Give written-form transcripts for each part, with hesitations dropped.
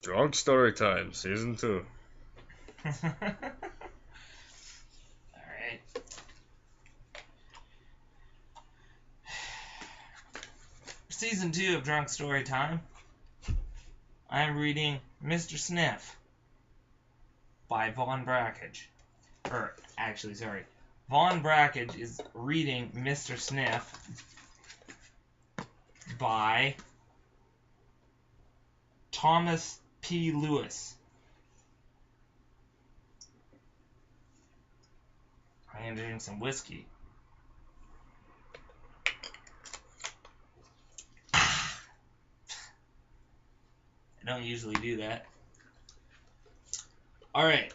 Drunk Story Time, Season 2. Alright. Season 2 of Drunk Story Time. I'm reading Mr. Sniff by Von Brackage. Von Brackage is reading Mr. Sniff by Thomas P. Lewis. I am drinking some whiskey. I don't usually do that. Alright.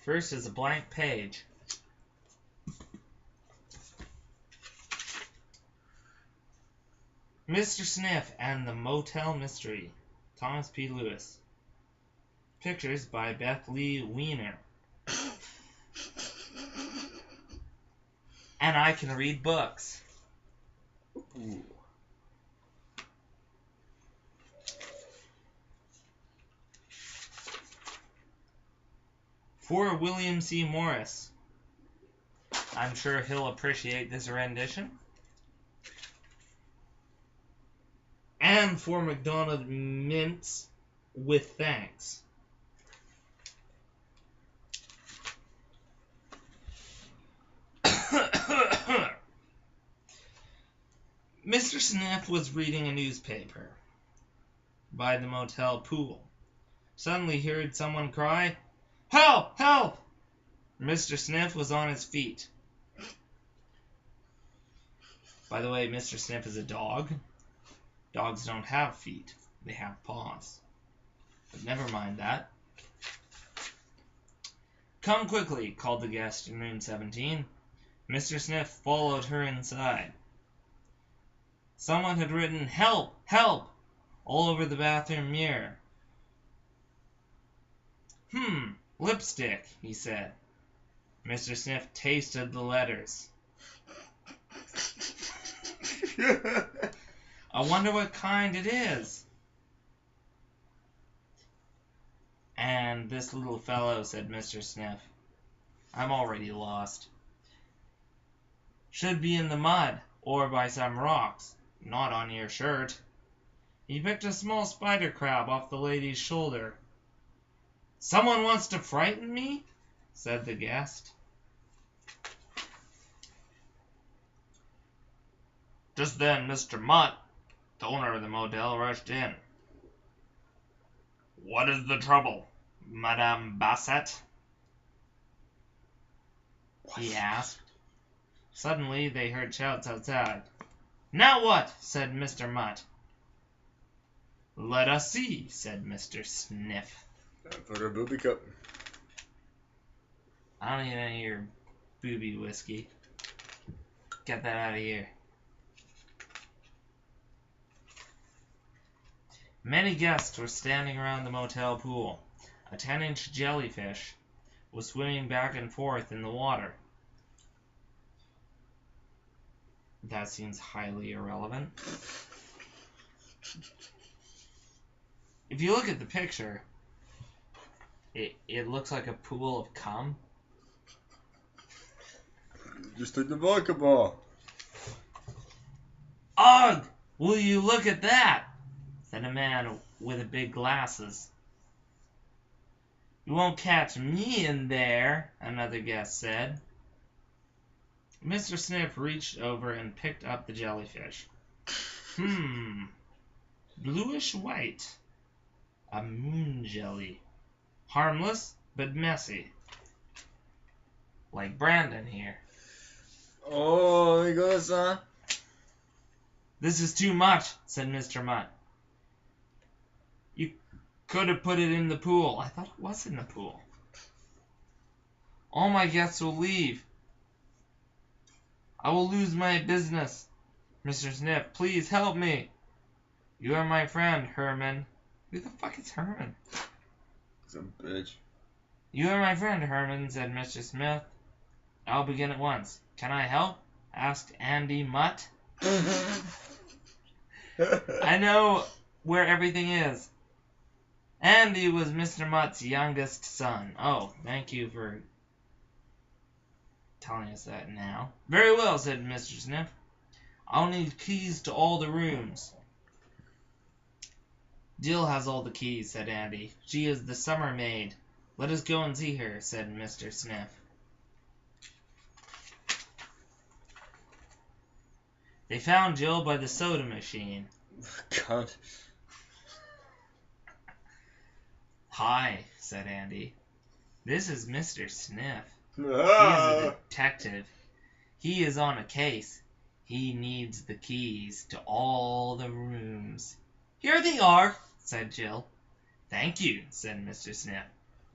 First is a blank page. Mr. Sniff and the Motel Mystery. Thomas P. Lewis. Pictures by Beth Lee Weiner. And I can read books. Ooh. For William C. Morris. I'm sure he'll appreciate this rendition. And for McDonald Mintz, with thanks. Mr. Sniff was reading a newspaper by the motel pool. Suddenly he heard someone cry, "Help! Help!" Mr. Sniff was on his feet. By the way, Mr. Sniff is a dog. Dogs don't have feet. They have paws. But never mind that. "Come quickly," called the guest in room 17. Mr. Sniff followed her inside. Someone had written, "Help! Help!" all over the bathroom mirror. Lipstick," he said. Mr. Sniff tasted the letters. "I wonder what kind it is." "And this little fellow," said Mr. Sniff. "I'm already lost. Should be in the mud, or by some rocks. Not on your shirt." He picked a small spider crab off the lady's shoulder. "Someone wants to frighten me?" said the guest. Just then Mr. Mutt, the owner of the motel, rushed in. "What is the trouble, Madame Bassett?" he asked. Suddenly they heard shouts outside. "Now what?" said Mr. Mutt. "Let us see," said Mr. Sniff. For her booby cup. "I don't need any of your booby whiskey. Get that out of here." Many guests were standing around the motel pool. A 10-inch jellyfish was swimming back and forth in the water. That seems highly irrelevant. If you look at the picture, it looks like a pool of cum. Just took the vodka ball. "Ugh! Will you look at that?" said a man with big glasses. "You won't catch me in there," another guest said. Mr. Sniff reached over and picked up the jellyfish. Bluish white. A moon jelly. Harmless, but messy. Like Brandon here. Oh, there goes, son. "This is too much," said Mr. Mutt. "You could have put it in the pool." "I thought it was in the pool." "All my guests will leave. I will lose my business. Mr. Sniff, please help me. You are my friend, Herman." Who the fuck is Herman? Some bitch. "You are my friend, Herman," said Mr. Smith. "I'll begin at once. Can I help?" asked Andy Mutt. I know where everything is. Andy was Mr. Mutt's youngest son. Oh, thank you for telling us that now. Very well, said Mr. Sniff. I'll need keys to all the rooms. Jill has all the keys, said Andy. She is the summer maid. Let us go and see her, said Mr. Sniff. They found Jill by the soda machine. God. Hi, said Andy. This is Mr. Sniff. He is Ah. a detective. He is on a case. He needs the keys to all the rooms. Here they are, said Jill. Thank you, said Mr. Sniff.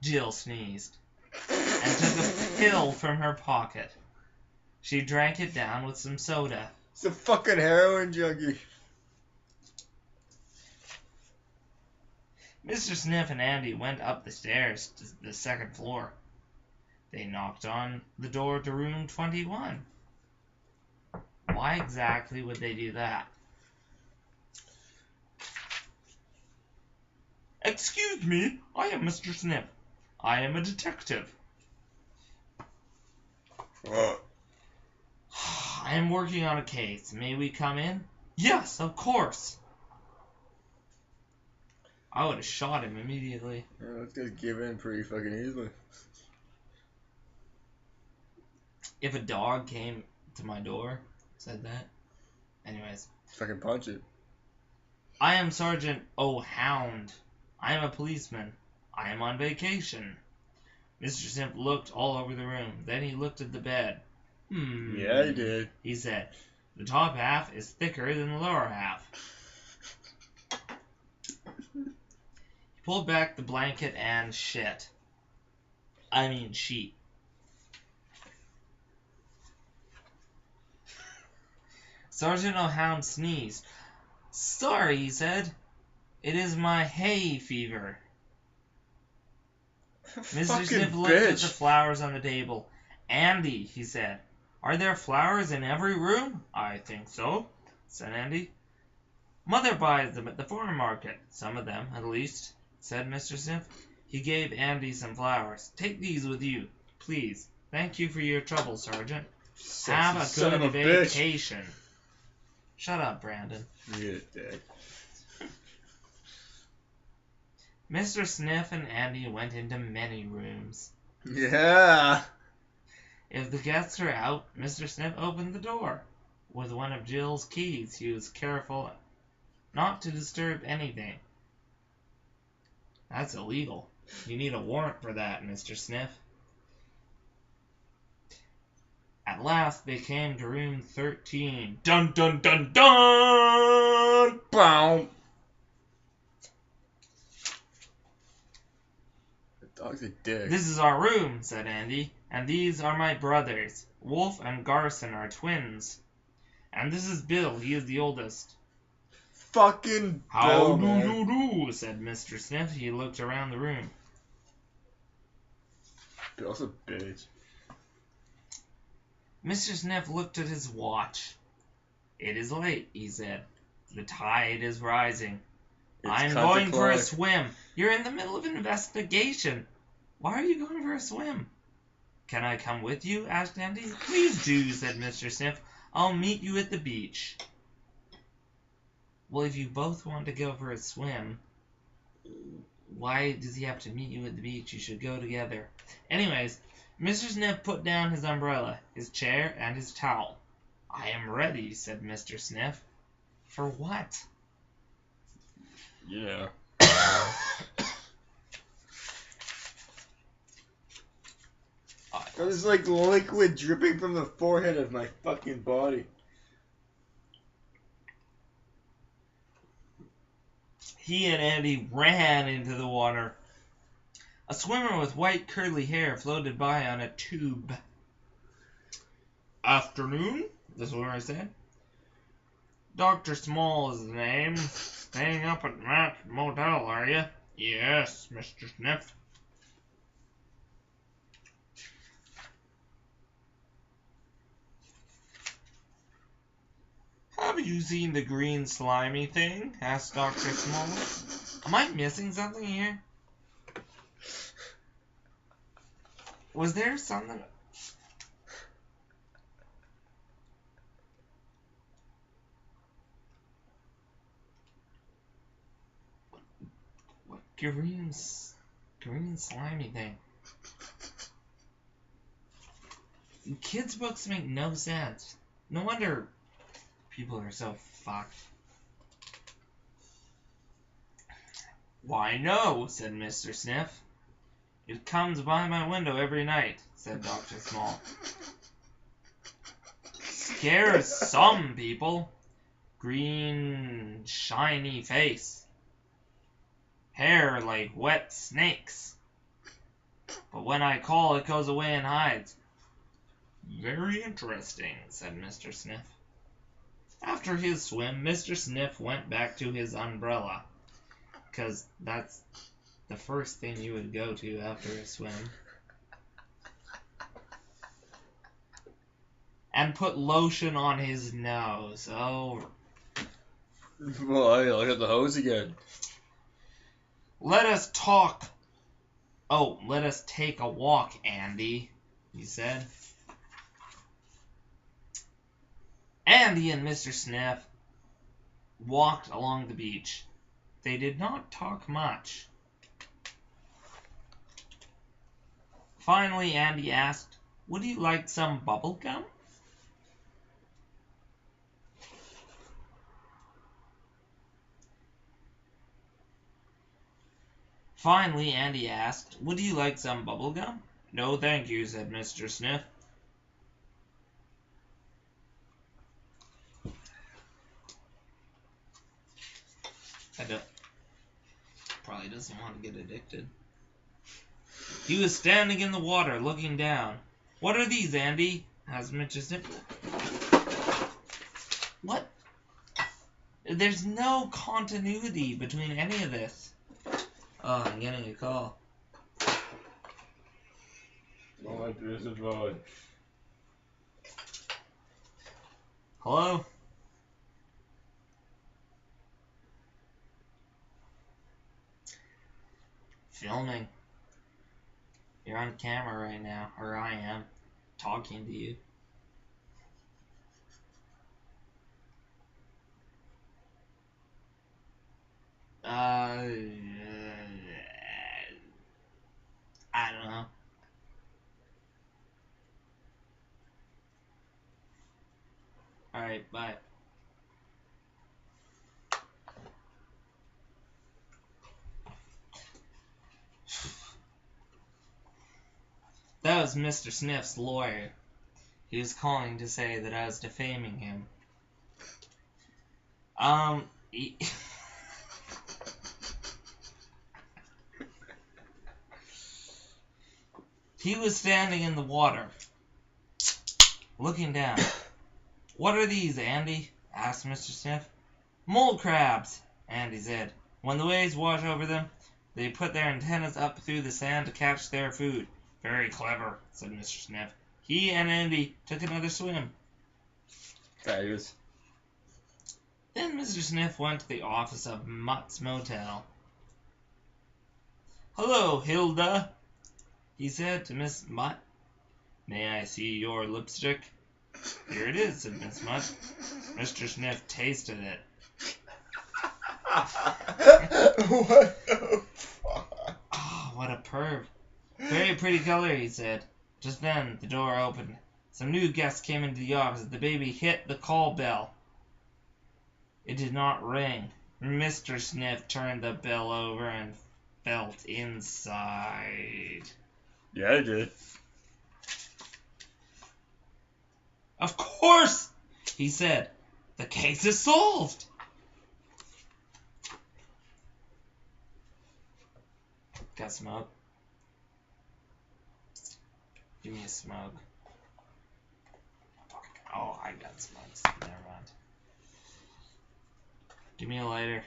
Jill sneezed and took a pill from her pocket. She drank it down with some soda. It's a fucking heroin junkie. Mr. Sniff and Andy went up the stairs to the second floor. They knocked on the door to room 21. Why exactly would they do that? Excuse me, I am Mr. Sniff. I am a detective. What? I am working on a case. May we come in? Yes, of course. I would have shot him immediately. Yeah, those guys give in pretty fucking easily. If a dog came to my door, said that. Anyways. Fucking punch it. I am Sergeant O'Hound. I am a policeman. I am on vacation. Mr. Sniff looked all over the room. Then he looked at the bed. Yeah, he did. He said, the top half is thicker than the lower half. He pulled back the blanket and sheet. Sergeant O'Hound sneezed. Sorry, he said. It is my hay fever. Mr. Sniff looked at the flowers on the table. Andy, he said, are there flowers in every room? I think so, said Andy. Mother buys them at the farm market. Some of them, at least, said Mr. Sniff. He gave Andy some flowers. Take these with you, please. Thank you for your trouble, Sergeant. Have a good vacation. Shut up, Brandon. You're dead. Mr. Sniff and Andy went into many rooms. Yeah. If the guests are out, Mr. Sniff opened the door. With one of Jill's keys, he was careful not to disturb anything. That's illegal. You need a warrant for that, Mr. Sniff. At last, they came to room 13. Dun dun dun dun! Boom. The dog's a dick. This is our room, said Andy, and these are my brothers. Wolf and Garson are twins. And this is Bill, he is the oldest. Fucking How Bill, do man. you do, said Mr. Sniff. He looked around the room. Bill's a bitch. Mr. Sniff looked at his watch. It is late, he said. The tide is rising. I'm going for a swim. You're in the middle of an investigation. Why are you going for a swim? Can I come with you? Asked Andy. Please do, said Mr. Sniff. I'll meet you at the beach. Well, if you both want to go for a swim, why does he have to meet you at the beach? You should go together. Anyways, Mr. Sniff put down his umbrella, his chair, and his towel. I am ready, said Mr. Sniff. For what? Yeah. There's like liquid dripping from the forehead of my fucking body. He and Andy ran into the water. A swimmer with white curly hair floated by on a tube. Afternoon, the swimmer said. Dr. Small is the name. Staying up at Matt's motel, are you? Yes, Mr. Sniff. Have you seen the green slimy thing? Asked Dr. Small. Am I missing something here? Was there something? What green slimy thing? Kids' books make no sense. No wonder people are so fucked. Why, no, said Mr. Sniff. It comes by my window every night, said Dr. Small. Scares some people. Green, shiny face. Hair like wet snakes. But when I call, it goes away and hides. Very interesting, said Mr. Sniff. After his swim, Mr. Sniff went back to his umbrella, 'cause that's the first thing you would go to after a swim, and put lotion on his nose. Oh. Boy, look at the hose again. Let us talk. Oh, let us take a walk, Andy, he said. Andy and Mr. Sniff walked along the beach. They did not talk much. Finally, Andy asked, would you like some bubble gum? Finally, Andy asked, would you like some bubble gum? No, thank you, said Mr. Sniff. Probably doesn't want to get addicted. He was standing in the water, looking down. What are these, Andy? Asked Mr. Sniff. What? There's no continuity between any of this. Oh, I'm getting a call. Oh, this is right. Hello? Filming. You're on camera right now, or I am, talking to you. I don't know. Alright, bye. That was Mr. Sniff's lawyer. He was calling to say that I was defaming him. He was standing in the water, looking down. What are these, Andy? Asked Mr. Sniff. Mole crabs, Andy said. When the waves wash over them, they put their antennas up through the sand to catch their food. Very clever, said Mr. Sniff. He and Andy took another swim. Fabulous. Then Mr. Sniff went to the office of Mutt's Motel. Hello, Hilda, he said to Miss Mutt. May I see your lipstick? Here it is, said Miss Mutt. Mr. Sniff tasted it. What the fuck? Oh, what a perv. Very pretty color, he said. Just then, the door opened. Some new guests came into the office. The baby hit the call bell. It did not ring. Mr. Sniff turned the bell over and felt inside. Yeah, I did. Of course, he said. The case is solved. Got smoke? Give me a smoke. Oh, I got smokes. Never mind. Give me a lighter.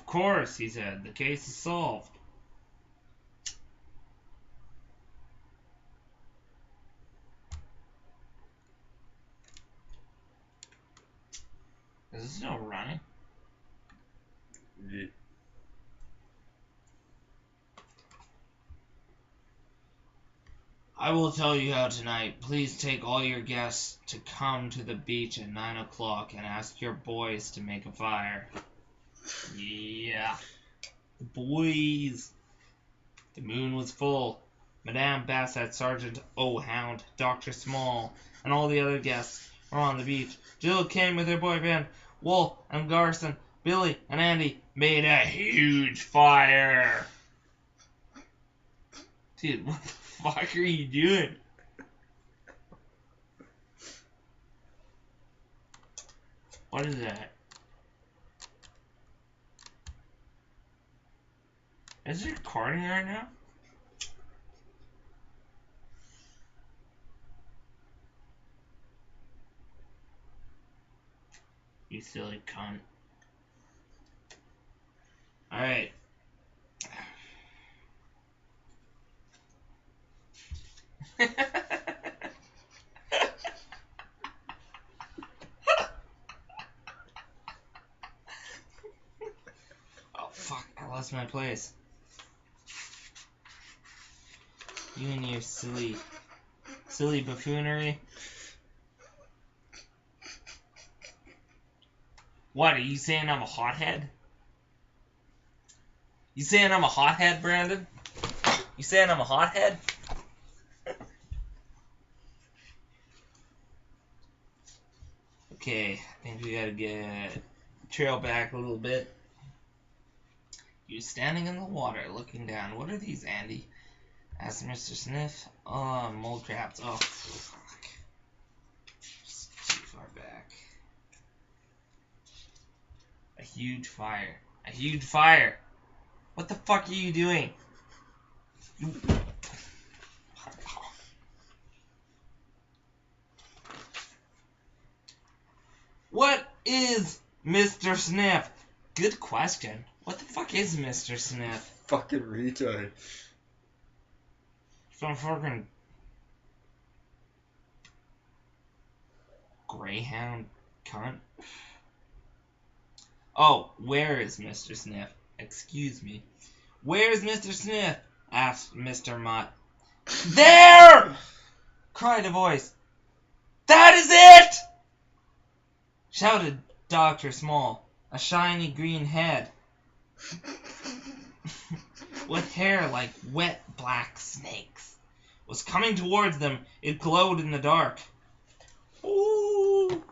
course, he said. The case is solved. Is it still running? Yeah. I will tell you how tonight. Please take all your guests to come to the beach at 9 o'clock and ask your boys to make a fire. Yeah. The boys. The moon was full. Madame Bassett, Sergeant O'Hound, Dr. Small, and all the other guests were on the beach. Jill came with her boyfriend. Wolf and Garson, Billy and Andy made a huge fire. Dude, what the fuck are you doing? What is that? Is it recording right now? You silly cunt. Alright. Oh fuck, I lost my place. You and your silly buffoonery. What, are you saying I'm a hothead? You saying I'm a hothead, Brandon? You saying I'm a hothead? Okay, I think we gotta get trail back a little bit. You're standing in the water, looking down. What are these, Andy? Asked Mr. Sniff. Oh, mole traps. Oh, fuck. Just too far back. A huge fire. A huge fire! What the fuck are you doing? What is Mr. Sniff? Good question. What the fuck is Mr. Sniff? Fucking retard. Some fucking Greyhound cunt. Oh, where is Mr. Sniff? Excuse me. Where is Mr. Sniff? Asked Mr. Mutt. There! Cried a voice. That is it! Shouted Dr. Small, a shiny green head with hair like wet black snakes was coming towards them. It glowed in the dark. Ooh,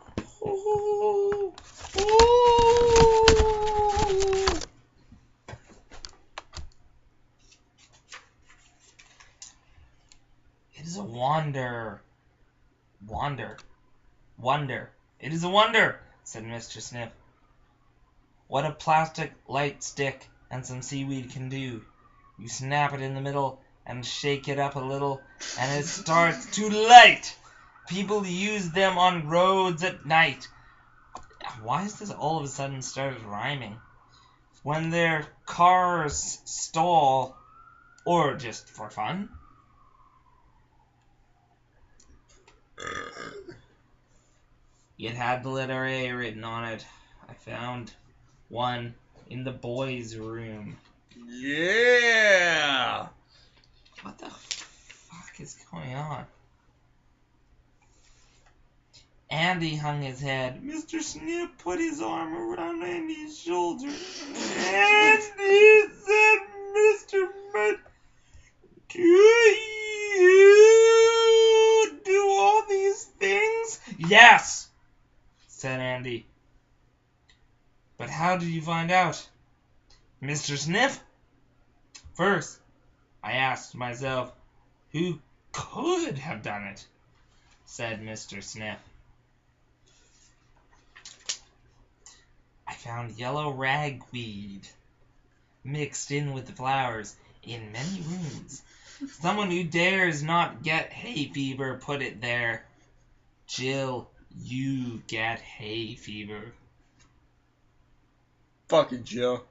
ooh, ooh. It is a wonder. It is a wonder, said Mr. Sniff. What a plastic light stick and some seaweed can do. You snap it in the middle and shake it up a little, and it starts to light. People use them on roads at night. Why is this all of a sudden started rhyming? When their cars stall, or just for fun. It had the letter A written on it. I found one in the boys' room. Yeah! What the fuck is going on? Andy hung his head. Mr. Sniff put his arm around Andy's shoulder. Andy said, Mr. Mutt, do you do all these things? Yes, said Andy. But how did you find out? Mr. Sniff? First, I asked myself, who could have done it? Said Mr. Sniff. I found yellow ragweed mixed in with the flowers in many rooms. Someone who dares not get hay fever put it there. Jill, you get hay fever. Fucking Jill.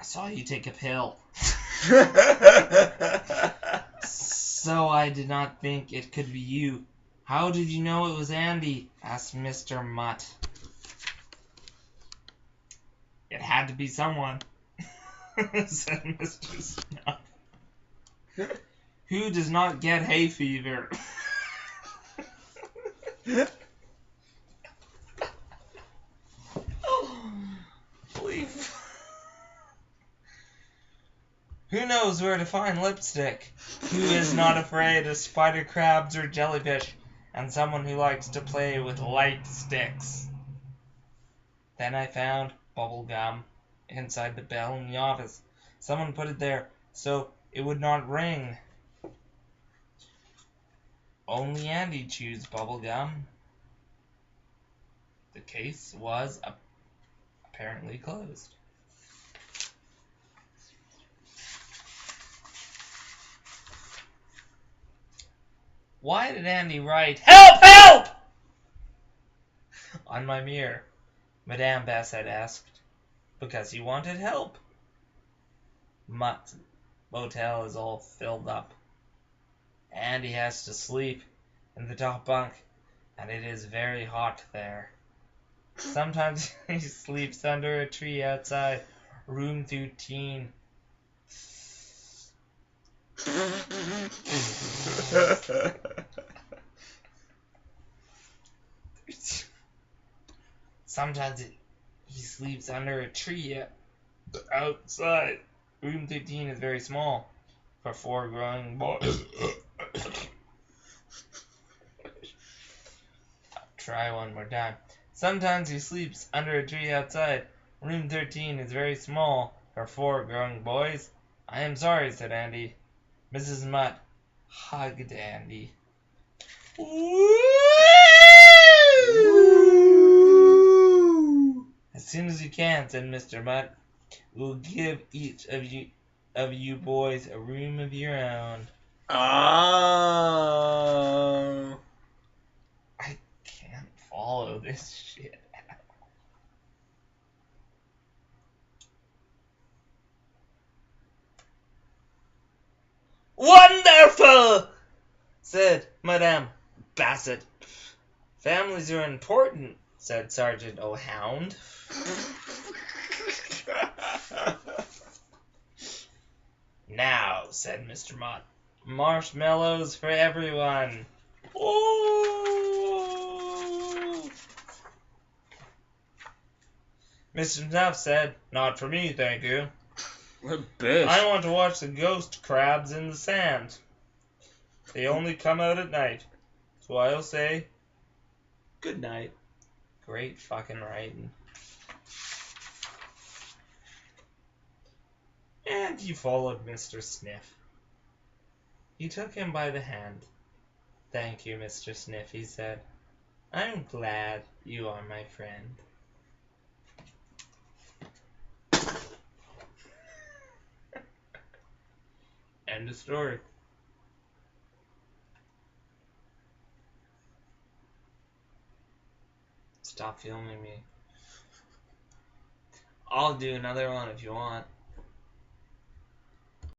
saw you take a pill. So I did not think it could be you. How did you know it was Andy? Asked Mr. Mutt. It had to be someone, said Mr. Snuff. Who does not get hay fever? Who knows where to find lipstick? Who is not afraid of spider crabs or jellyfish? And someone who likes to play with light sticks. Then I found bubble gum inside the bell in the office. Someone put it there so it would not ring. Only Andy chews bubble gum. The case was apparently closed. Why did Andy write, "Help! Help!" on my mirror? Madame Bassett asked. Because he wanted help. Mutt's motel is all filled up. Andy has to sleep in the top bunk, and it is very hot there. Sometimes he sleeps under a tree outside room 13. Sometimes he sleeps under a tree outside. Room 13 is very small for 4 growing boys. I'll try one more time. Sometimes he sleeps under a tree outside. Room 13 is very small for 4 growing boys. I am sorry, said Andy. Mrs. Mutt hugged Andy. As soon as you can, said Mr. Mutt. We'll give each of you boys a room of your own. Oh. I can't follow this shit. Wonderful, said Madame Bassett. Families are important, said Sergeant O'Hound. Now, said Mr. Mott, marshmallows for everyone. Ooh. Mr. Snuff said, not for me, thank you. What a bitch. I want to watch the ghost crabs in the sand. They only come out at night. So I'll say, good night. Great fucking writing. And he followed Mr. Sniff. He took him by the hand. Thank you, Mr. Sniff, he said. I'm glad you are my friend. End of story. Stop filming me. I'll do another one if you want.